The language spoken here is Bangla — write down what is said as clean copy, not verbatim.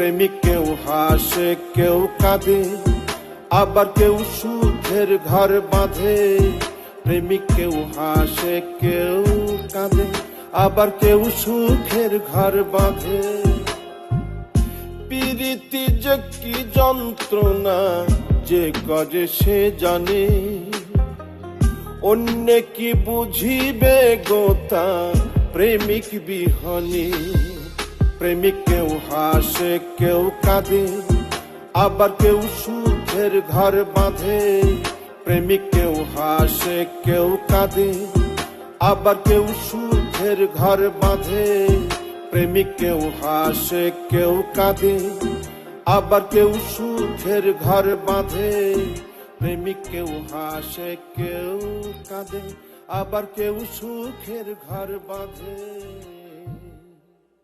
প্রেমিক কেউ হাসে কেউ কাঁদে, আবার কেউ সুখের ঘর বাঁধে। প্রেমিক কেউ হাসে কেউ কাঁদে, আবার কেউ সুখের ঘর বাঁধে। প্রীতি যে কি যন্ত্রণা যে করে সে জানে, অন্য কি বুঝিবে গোতা প্রেমিক বিহনে। প্রেমিক কেউ হাসে কেউ কাঁদে, আবার কেউ সুখের ঘর বাঁধে। প্রেমিক কেউ হাসে কেউ কাঁদে, আবার কেউ সুখের ঘর বাঁধে। প্রেমিক কেউ হাসে কেউ কাঁদে, আবার কেউ সুখের ঘর বাঁধে। প্রেমিক কেউ হাসে কেউ কাঁদে, আবার কেউ সুখের ঘর বাঁধে।